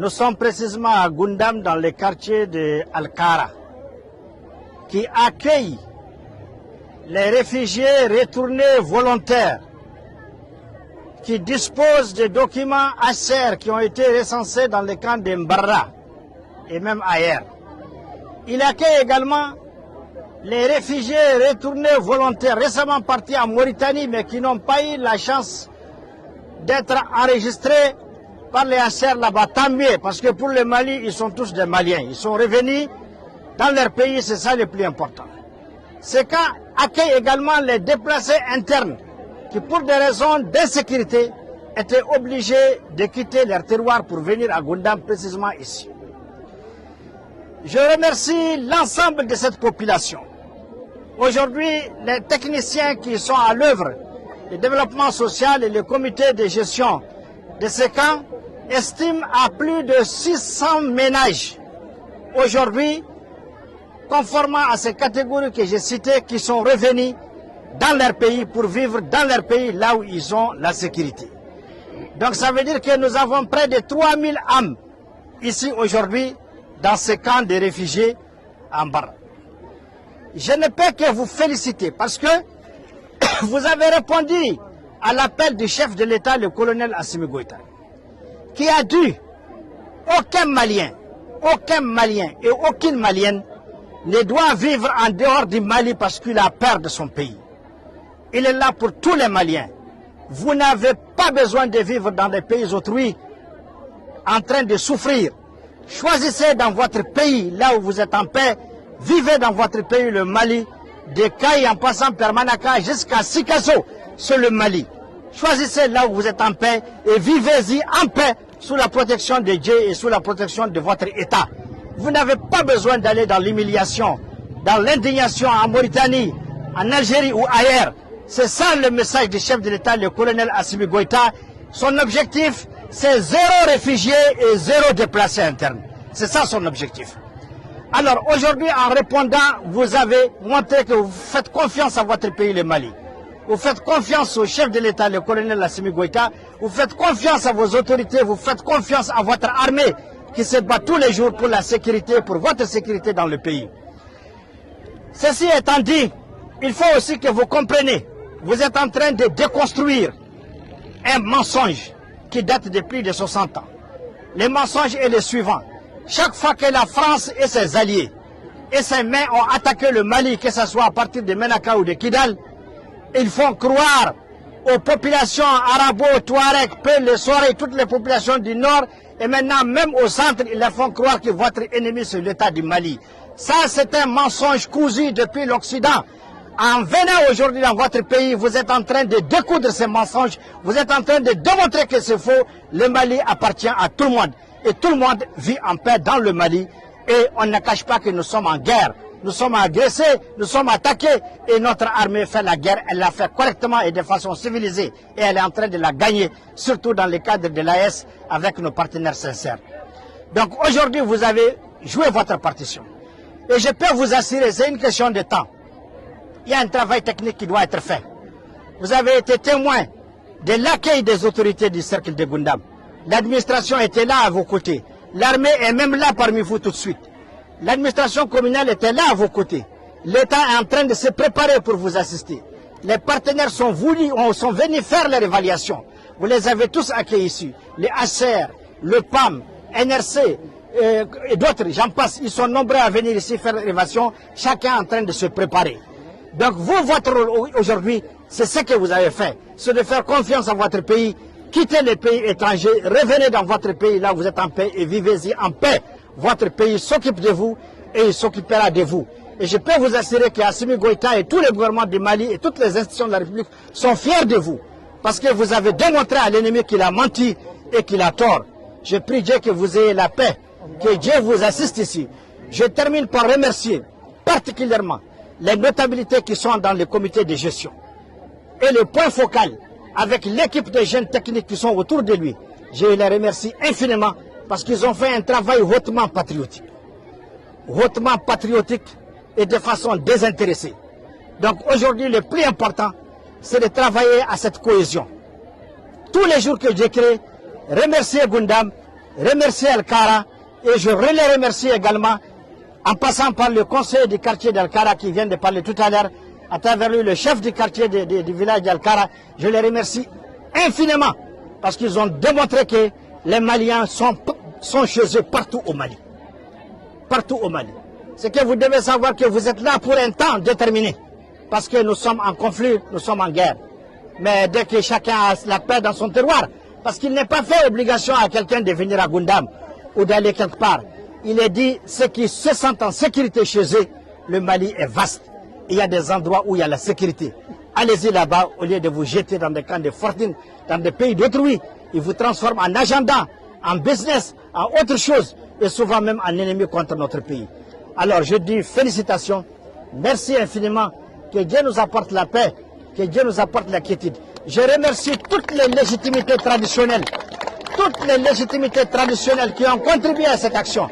Nous sommes précisément à Goundam, dans le quartier de Al-Kara, qui accueille les réfugiés retournés volontaires, qui disposent de documents HCR qui ont été recensés dans le camp de Mbarra et même ailleurs. Il accueille également les réfugiés retournés volontaires, récemment partis en Mauritanie, mais qui n'ont pas eu la chance d'être enregistrés par les HCR là-bas. Tant mieux, parce que pour le Mali, ils sont tous des Maliens. Ils sont revenus dans leur pays, c'est ça le plus important. Ce cas accueille également les déplacés internes qui, pour des raisons d'insécurité, étaient obligés de quitter leur terroir pour venir à Goundam, précisément ici. Je remercie l'ensemble de cette population. Aujourd'hui, les techniciens qui sont à l'œuvre, le développement social et le comité de gestion de ces camps estiment à plus de 600 ménages aujourd'hui, conformément à ces catégories que j'ai citées, qui sont revenus dans leur pays pour vivre dans leur pays là où ils ont la sécurité. Donc ça veut dire que nous avons près de 3000 âmes ici aujourd'hui dans ces camps de réfugiés en Barra. Je ne peux que vous féliciter parce que vous avez répondu à l'appel du chef de l'État, le colonel Assimi Goïta, qui a dit aucun Malien et aucune Malienne ne doit vivre en dehors du Mali parce qu'il a peur de son pays. Il est là pour tous les Maliens. Vous n'avez pas besoin de vivre dans des pays autrui en train de souffrir. Choisissez dans votre pays, là où vous êtes en paix, vivez dans votre pays, le Mali, de Kaï en passant par Manaka jusqu'à Sikasso, c'est le Mali. Choisissez là où vous êtes en paix et vivez-y en paix sous la protection de Dieu et sous la protection de votre État. Vous n'avez pas besoin d'aller dans l'humiliation, dans l'indignation en Mauritanie, en Algérie ou ailleurs. C'est ça le message du chef de l'État, le colonel Assimi Goïta. Son objectif, c'est 0 réfugiés et 0 déplacés internes. C'est ça son objectif. Alors aujourd'hui, en répondant, vous avez montré que vous faites confiance à votre pays, le Mali. Vous faites confiance au chef de l'État, le colonel Assimi Goïta. Vous faites confiance à vos autorités, vous faites confiance à votre armée qui se bat tous les jours pour la sécurité, pour votre sécurité dans le pays. Ceci étant dit, il faut aussi que vous compreniez, vous êtes en train de déconstruire un mensonge qui date de plus de 60 ans. Le mensonge est le suivant. Chaque fois que la France et ses alliés et ses mains ont attaqué le Mali, que ce soit à partir de Menaka ou de Kidal, ils font croire aux populations arabo, touareg, Peul, les Soirées, toutes les populations du nord, et maintenant même au centre, ils leur font croire que votre ennemi c'est l'État du Mali. Ça c'est un mensonge cousu depuis l'Occident. En venant aujourd'hui dans votre pays, vous êtes en train de découdre ces mensonges, vous êtes en train de démontrer que c'est faux. Le Mali appartient à tout le monde. Et tout le monde vit en paix dans le Mali. Et on ne cache pas que nous sommes en guerre. Nous sommes agressés, nous sommes attaqués. Et notre armée fait la guerre. Elle l'a fait correctement et de façon civilisée. Et elle est en train de la gagner, surtout dans le cadre de l'AES, avec nos partenaires sincères. Donc aujourd'hui, vous avez joué votre partition. Et je peux vous assurer, c'est une question de temps. Il y a un travail technique qui doit être fait. Vous avez été témoin de l'accueil des autorités du cercle de Goundam. L'administration était là à vos côtés. L'armée est même là parmi vous tout de suite. L'administration communale était là à vos côtés. L'État est en train de se préparer pour vous assister. Les partenaires sont venus faire leur évaluation. Vous les avez tous accueillis ici. Les HCR, le PAM, NRC et d'autres, j'en passe. Ils sont nombreux à venir ici faire l'évaluation. Chacun est en train de se préparer. Donc vous, votre rôle aujourd'hui, c'est ce que vous avez fait. C'est de faire confiance à votre pays. Quittez les pays étrangers, revenez dans votre pays, là où vous êtes en paix et vivez-y en paix. Votre pays s'occupe de vous et il s'occupera de vous. Et je peux vous assurer qu'Assimi Goïta et tous les gouvernements du Mali et toutes les institutions de la République sont fiers de vous. Parce que vous avez démontré à l'ennemi qu'il a menti et qu'il a tort. Je prie Dieu que vous ayez la paix, que Dieu vous assiste ici. Je termine par remercier particulièrement les notabilités qui sont dans le comité de gestion. Et le point focal, avec l'équipe de jeunes techniques qui sont autour de lui, je les remercie infiniment parce qu'ils ont fait un travail hautement patriotique. Hautement patriotique et de façon désintéressée. Donc aujourd'hui, le plus important, c'est de travailler à cette cohésion. Tous les jours que j'écris, remercier Goundam, remercier Al-Kara et je les remercie également en passant par le conseiller du quartier d'Al-Kara qui vient de parler tout à l'heure, à travers lui le chef du quartier du village d'Al-Kara. Je les remercie infiniment parce qu'ils ont démontré que les Maliens sont chez eux partout au Mali. Partout au Mali. C'est que vous devez savoir que vous êtes là pour un temps déterminé. Parce que nous sommes en conflit, nous sommes en guerre. Mais dès que chacun a la paix dans son terroir, parce qu'il n'est pas fait obligation à quelqu'un de venir à Goundam ou d'aller quelque part. Il est dit, ceux qui se sentent en sécurité chez eux, le Mali est vaste. Il y a des endroits où il y a la sécurité. Allez-y là-bas, au lieu de vous jeter dans des camps de fortune, dans des pays d'autrui. Ils vous transforment en agenda, en business, en autre chose, et souvent même en ennemi contre notre pays. Alors je dis félicitations, merci infiniment, que Dieu nous apporte la paix, que Dieu nous apporte la quiétude. Je remercie toutes les légitimités traditionnelles qui ont contribué à cette action.